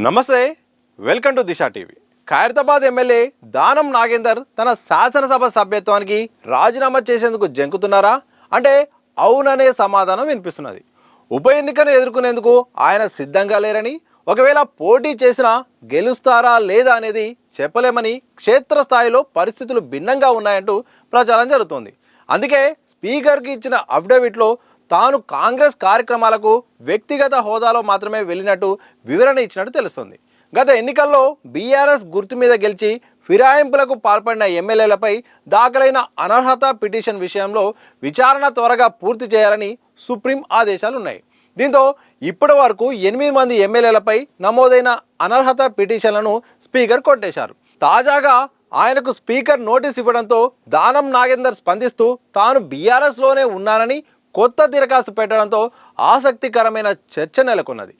నమస్తే, welcome to Disha TV. Khairatabad MLA Danam Nagender తన శాసనసభ సభ్యత్వానికి రాజీనామా చేసేందుకు జంకుతున్నారా అంటే అవుననే సమాధానం వినిపిస్తున్నది. ఉప ఎన్నికను ఎదుర్కొనేందుకు ఆయన సిద్ధంగా లేరని, ఒకవేళ పోటీ చేసినా గెలుస్తారా లేదా అనేది చెప్పలేమని, క్షేత్రస్థాయిలో పరిస్థితులు భిన్నంగా ఉన్నాయంటూ ప్రచారం జరుగుతోంది. అందుకే స్పీకర్కి ఇచ్చిన అఫిడవిట్లో తాను కాంగ్రెస్ కార్యక్రమాలకు వ్యక్తిగత హోదాలో మాత్రమే వెళ్ళినట్టు వివరణ ఇచ్చినట్టు తెలుస్తుంది. గత ఎన్నికల్లో బీఆర్ఎస్ గుర్తు మీద గెలిచి ఫిరాయింపులకు పాల్పడిన ఎమ్మెల్యేలపై దాఖలైన అనర్హత పిటిషన్ విషయంలో విచారణ త్వరగా పూర్తి చేయాలని సుప్రీం ఆదేశాలున్నాయి. దీంతో ఇప్పటి వరకు 8 మంది ఎమ్మెల్యేలపై నమోదైన అనర్హత పిటిషన్లను స్పీకర్ కొట్టేశారు. తాజాగా ఆయనకు స్పీకర్ నోటీస్ ఇవ్వడంతో దానం నాగేందర్ స్పందిస్తూ తాను బీఆర్ఎస్లోనే ఉన్నానని కొత్త దరఖాస్తు పెట్టడంతో ఆసక్తికరమైన చర్చ నెలకొన్నది.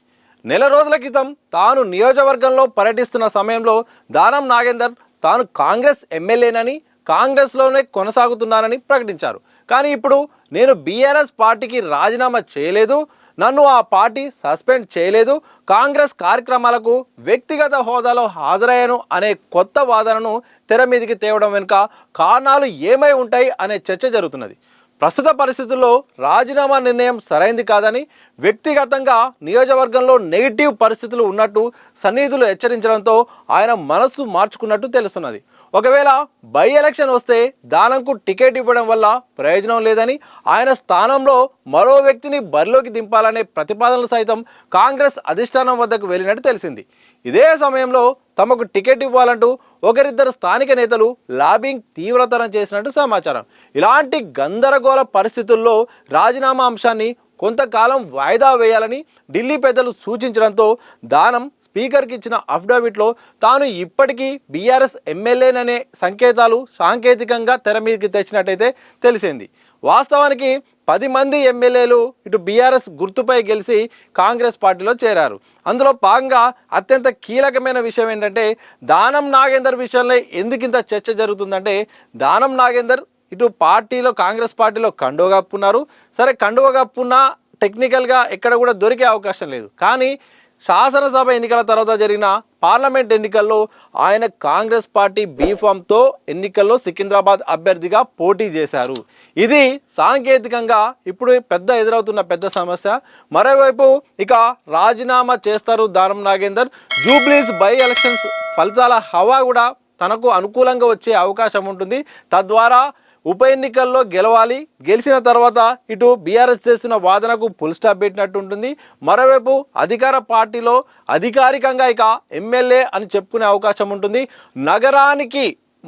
నెల రోజుల క్రితం తాను నియోజకవర్గంలో పర్యటిస్తున్న సమయంలో దానం నాగేందర్ తాను కాంగ్రెస్ ఎమ్మెల్యేనని, కాంగ్రెస్లోనే కొనసాగుతున్నానని ప్రకటించారు. కానీ ఇప్పుడు నేను బీఆర్ఎస్ పార్టీకి రాజీనామా చేయలేదు, నన్ను ఆ పార్టీ సస్పెండ్ చేయలేదు, కాంగ్రెస్ కార్యక్రమాలకు వ్యక్తిగత హోదాలో హాజరయ్యాను అనే కొత్త వాదనను తెర మీదికి తేవడం వెనుక కారణాలు ఏమై ఉంటాయి అనే చర్చ జరుగుతున్నది. ప్రస్తుత పరిస్థితుల్లో రాజీనామా నిర్ణయం సరైంది కాదని, వ్యక్తిగతంగా నియోజకవర్గంలో నెగిటివ్ పరిస్థితులు ఉన్నట్టు సన్నిహితులు హెచ్చరించడంతో ఆయన మనస్సు మార్చుకున్నట్టు తెలుస్తున్నది. ఒకవేళ బై ఎలక్షన్ వస్తే దానంకు టికెట్ ఇవ్వడం వల్ల ప్రయోజనం లేదని, ఆయన స్థానంలో మరో వ్యక్తిని బరిలోకి దింపాలనే ప్రతిపాదనలు సైతం కాంగ్రెస్ అధిష్టానం వద్దకు వెళ్ళినట్టు తెలిసింది. ఇదే సమయంలో తమకు టికెట్ ఇవ్వాలంటూ ఒకరిద్దరు స్థానిక నేతలు లాబింగ్ తీవ్రతరం చేసినట్టు సమాచారం. ఇలాంటి గందరగోళ పరిస్థితుల్లో రాజీనామా అంశాన్ని కొంతకాలం వాయిదా వేయాలని ఢిల్లీ పెద్దలు సూచించడంతో దానం స్పీకర్కి ఇచ్చిన అఫిడవిట్లో తాను ఇప్పటికీ బీఆర్ఎస్ ఎమ్మెల్యేననే సంకేతాలు సాంకేతికంగా తెర మీదకి తెచ్చినట్టయితే తెలిసింది. వాస్తవానికి 10 మంది ఎమ్మెల్యేలు ఇటు బీఆర్ఎస్ గుర్తుపై గెలిచి కాంగ్రెస్ పార్టీలో చేరారు. అందులో భాగంగా అత్యంత కీలకమైన విషయం ఏంటంటే, దానం నాగేందర్ విషయంలో ఎందుకింత చర్చ జరుగుతుందంటే, దానం నాగేందర్ ఇటు పార్టీలో కాంగ్రెస్ పార్టీలో కండువ కప్పున్నారు. సరే, కండువ కప్పున్నా టెక్నికల్గా ఎక్కడ కూడా దొరికే అవకాశం లేదు. కానీ శాసనసభ ఎన్నికల తర్వాత జరిగిన పార్లమెంట్ ఎన్నికల్లో ఆయన కాంగ్రెస్ పార్టీ బీఫామ్తో ఎన్నికల్లో సికింద్రాబాద్ అభ్యర్థిగా పోటీ చేశారు. ఇది సాంకేతికంగా ఇప్పుడు ఎదురవుతున్న పెద్ద సమస్య. మరోవైపు ఇక రాజీనామా చేస్తారు దానం నాగేందర్. జూబ్లీస్ బై ఎలక్షన్స్ ఫలితాల హవా కూడా తనకు అనుకూలంగా వచ్చే అవకాశం ఉంటుంది. తద్వారా ఉప ఎన్నికల్లో గెలవాలి, గెలిచిన తర్వాత ఇటు బీఆర్ఎస్ చేసిన వాదనకు ఫుల్ స్టాప్ పెట్టినట్టు ఉంటుంది. మరోవైపు అధికార పార్టీలో అధికారికంగా ఇక ఎమ్మెల్యే అని చెప్పుకునే అవకాశం ఉంటుంది. నగరానికి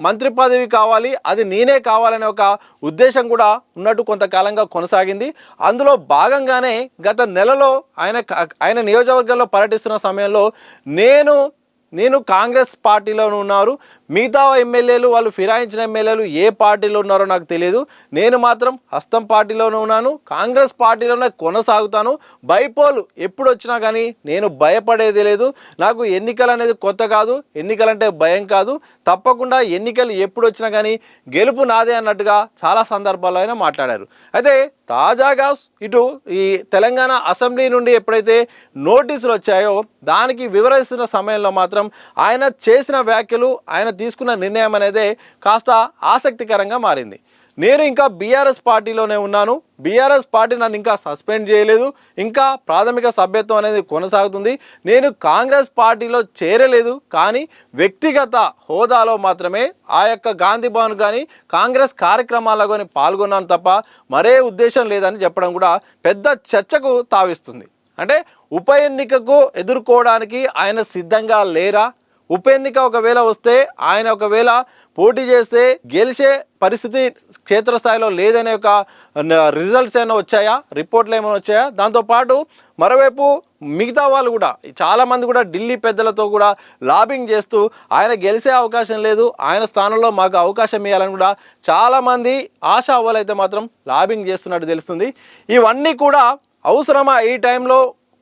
మంత్రి పదవి కావాలి, అది నేనే కావాలనే ఒక ఉద్దేశం కూడా ఉన్నట్టు కొంతకాలంగా కొనసాగింది. అందులో భాగంగానే గత నెలలో ఆయన నియోజకవర్గంలో పర్యటిస్తున్న సమయంలో నేను కాంగ్రెస్ పార్టీలో ఉన్నారు, మిగతా ఎమ్మెల్యేలు వాళ్ళు ఫిరాయించిన ఎమ్మెల్యేలు ఏ పార్టీలో ఉన్నారో నాకు తెలియదు, నేను మాత్రం హస్తం పార్టీలోనే ఉన్నాను, కాంగ్రెస్ పార్టీలోనే కొనసాగుతాను, బైపోల్ ఎప్పుడు వచ్చినా కానీ నేను భయపడేది లేదు, నాకు ఎన్నికలు అనేది కొత్త కాదు, ఎన్నికలంటే భయం కాదు, తప్పకుండా ఎన్నికలు ఎప్పుడు వచ్చినా కానీ గెలుపు నాదే అన్నట్టుగా చాలా సందర్భాల్లో ఆయన మాట్లాడారు. అయితే తాజాగా ఇటు ఈ తెలంగాణ అసెంబ్లీ నుండి ఎప్పుడైతే నోటీసులు వచ్చాయో దానికి వివరిస్తున్న సమయంలో మాత్రం ఆయన చేసిన వ్యాఖ్యలు, ఆయన తీసుకున్న నిర్ణయం అనేది కాస్త ఆసక్తికరంగా మారింది. నేను ఇంకా బీఆర్ఎస్ పార్టీలోనే ఉన్నాను, బీఆర్ఎస్ పార్టీ నన్ను ఇంకా సస్పెండ్ చేయలేదు, ఇంకా ప్రాథమిక సభ్యత్వం అనేది కొనసాగుతుంది, నేను కాంగ్రెస్ పార్టీలో చేరలేదు, కానీ వ్యక్తిగత హోదాలో మాత్రమే ఆ యొక్క గాంధీ భవన్ కానీ కాంగ్రెస్ కార్యక్రమాల్లో కానీ పాల్గొన్నాను తప్ప మరే ఉద్దేశం లేదని చెప్పడం కూడా పెద్ద చర్చకు తావిస్తుంది. అంటే ఉప ఎన్నికకు ఎదుర్కోవడానికి ఆయన సిద్ధంగా లేరా? ఉప ఎన్నిక ఒకవేళ వస్తే ఆయన ఒకవేళ పోటీ చేస్తే గెలిచే పరిస్థితి క్షేత్రస్థాయిలో లేదనే ఒక రిజల్ట్స్ ఏమైనా వచ్చాయా, రిపోర్ట్లు ఏమైనా వచ్చాయా? దాంతోపాటు మరోవైపు మిగతా వాళ్ళు కూడా చాలామంది కూడా ఢిల్లీ పెద్దలతో కూడా లాబింగ్ చేస్తూ ఆయన గెలిచే అవకాశం లేదు, ఆయన స్థానంలో మాకు అవకాశం ఇవ్వాలని కూడా చాలామంది ఆశా అవ్వాలైతే మాత్రం లాబింగ్ చేస్తున్నట్టు తెలుస్తుంది. ఇవన్నీ కూడా అవసరమా ఈ టైంలో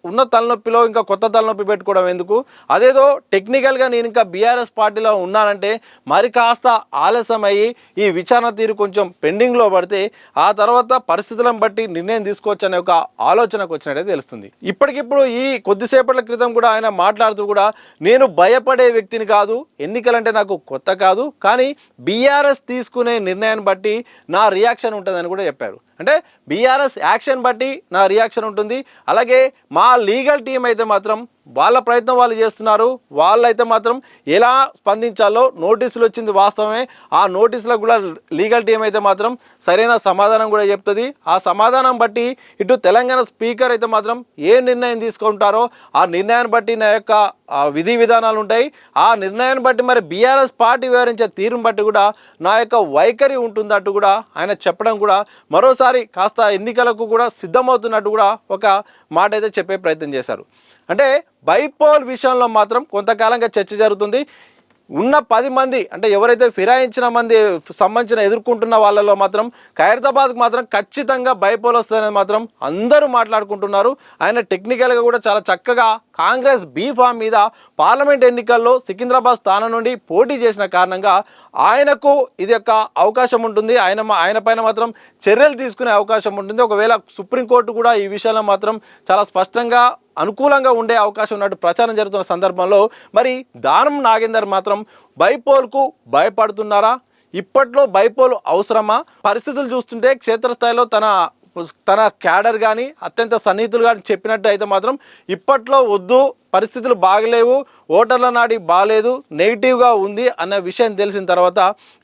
ఉన్న తలనొప్పిలో ఇంకా కొత్త తలనొప్పి పెట్టుకోవడం ఎందుకు? అదేదో టెక్నికల్గా నేను ఇంకా బీఆర్ఎస్ పార్టీలో ఉన్నానంటే మరి కాస్త ఆలస్యం అయ్యి ఈ విచారణ తీరు కొంచెం పెండింగ్లో పడితే ఆ తర్వాత పరిస్థితులను బట్టి నిర్ణయం తీసుకోవచ్చు అనే ఒక ఆలోచనకు వచ్చినట్టే తెలుస్తుంది. ఇప్పటికిప్పుడు ఈ కొద్దిసేపట్ల క్రితం కూడా ఆయన మాట్లాడుతూ కూడా నేను భయపడే వ్యక్తిని కాదు, ఎన్నికలంటే నాకు కొత్త కాదు, కానీ బీఆర్ఎస్ తీసుకునే నిర్ణయాన్ని బట్టి నా రియాక్షన్ ఉంటుందని కూడా చెప్పారు. అంటే బీఆర్ఎస్ యాక్షన్ బట్టి నా రియాక్షన్ ఉంటుంది. అలాగే మా లీగల్ టీం అయితే మాత్రం వాళ్ళ ప్రయత్నం వాళ్ళు చేస్తున్నారు. వాళ్ళైతే మాత్రం ఎలా స్పందించాలో నోటీసులు వచ్చింది వాస్తవమే. ఆ నోటీసులకు కూడా లీగల్ టీం అయితే మాత్రం సరైన సమాధానం కూడా చెప్తుంది. ఆ సమాధానం బట్టి ఇటు తెలంగాణ స్పీకర్ అయితే మాత్రం ఏ నిర్ణయం తీసుకుంటారో ఆ నిర్ణయాన్ని బట్టి నా యొక్క విధి విధానాలు ఉంటాయి. ఆ నిర్ణయాన్ని బట్టి మరి బీఆర్ఎస్ పార్టీ వివరించే తీరుని బట్టి కూడా నా యొక్క వైఖరి ఉంటుందట్టు కూడా ఆయన చెప్పడం కూడా మరోసారి కాస్త ఎన్నికలకు కూడా సిద్ధమవుతున్నట్టు కూడా ఒక మాట అయితే చెప్పే ప్రయత్నం చేశారు. అంటే బైపోల్ విషయంలో మాత్రం కొంతకాలంగా చర్చ జరుగుతుంది. ఉన్న 10 మంది అంటే ఎవరైతే ఫిరాయించిన మంది సంబంధించిన ఎదుర్కొంటున్న వాళ్ళలో మాత్రం ఖైరతాబాద్కి మాత్రం ఖచ్చితంగా బైపోల్ వస్తుందని మాత్రం అందరూ మాట్లాడుకుంటున్నారు. ఆయన టెక్నికల్గా కూడా చాలా చక్కగా కాంగ్రెస్ బీఫామ్ మీద పార్లమెంట్ ఎన్నికల్లో సికింద్రాబాద్ స్థానం నుండి పోటీ చేసిన కారణంగా ఆయనకు ఇది యొక్క అవకాశం ఉంటుంది. ఆయన పైన మాత్రం చర్యలు తీసుకునే అవకాశం ఉంటుంది. ఒకవేళ సుప్రీంకోర్టు కూడా ఈ విషయంలో మాత్రం చాలా స్పష్టంగా అనుకూలంగా ఉండే అవకాశం ఉన్నట్టు ప్రచారం జరుగుతున్న సందర్భంలో మరి దానం నాగేందర్ మాత్రం బైపోల్కు భయపడుతున్నారా? ఇప్పట్లో బైపోల్ అవసరమా? పరిస్థితులు చూస్తుంటే క్షేత్రస్థాయిలో తన క్యాడర్ కానీ అత్యంత సన్నిహితులు కానీ చెప్పినట్టు అయితే మాత్రం ఇప్పట్లో వద్దు, పరిస్థితులు బాగలేవు, ఓటర్ల నాడి బాగలేదు, నెగిటివ్గా ఉంది అన్న విషయం తెలిసిన తర్వాత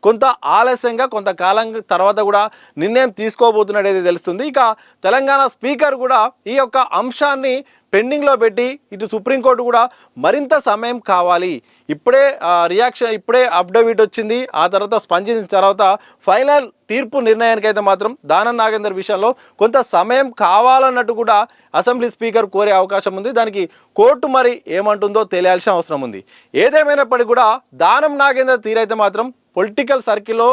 కొంత ఆలస్యంగా కొంతకాలం తర్వాత కూడా నిర్ణయం తీసుకోబోతున్నట్టయితే తెలుస్తుంది. ఇక తెలంగాణ స్పీకర్ కూడా ఈ యొక్క అంశాన్ని పెండింగ్లో పెట్టి ఇటు సుప్రీంకోర్టు కూడా మరింత సమయం కావాలి, ఇప్పుడే అఫిడవిట్ వచ్చింది, ఆ తర్వాత స్పందించిన తర్వాత ఫైనల్ తీర్పు నిర్ణయానికి అయితే మాత్రం దానం నాగేందర్ విషయంలో కొంత సమయం కావాలన్నట్టు కూడా అసెంబ్లీ స్పీకర్ కోరే అవకాశం ఉంది. దానికి కోర్టు మరి ఏమంటుందో తెలియాల్సిన అవసరం ఉంది. ఏదేమైనప్పటికీ కూడా దానం నాగేందర్ తీరైతే మాత్రం పొలిటికల్ సర్కిల్లో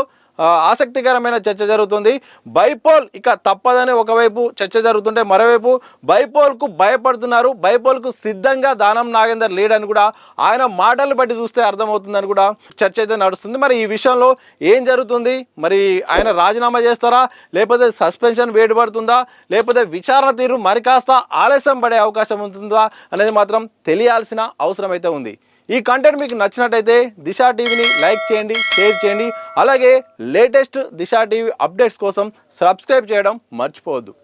ఆసక్తికరమైన చర్చ జరుగుతుంది. బైపోల్ ఇక తప్పదని ఒకవైపు చర్చ జరుగుతుంటే మరోవైపు బైపోల్కు భయపడుతున్నారు. బైపోల్కు సిద్ధంగా దానం నాగేందర్ లేడని కూడా ఆయన మాటలు బట్టి చూస్తే అర్థమవుతుందని కూడా చర్చ అయితే నడుస్తుంది. మరి ఈ విషయంలో ఏం జరుగుతుంది? మరి ఆయన రాజీనామా చేస్తారా, లేకపోతే సస్పెన్షన్ వేడిపడుతుందా, లేకపోతే విచారణ తీరు మరి కాస్త ఆలస్యం పడే అవకాశం ఉంటుందా అనేది మాత్రం తెలియాల్సిన అవసరం అయితే ఉంది. ఈ కంటెంట్ మీకు నచ్చినట్టయితే దిశ టీవీని లైక్ చేయండి, షేర్ చేయండి. అలాగే లేటెస్ట్ దిశ టీవీ అప్డేట్స్ కోసం సబ్స్క్రైబ్ చేయడం మర్చిపోవద్దు.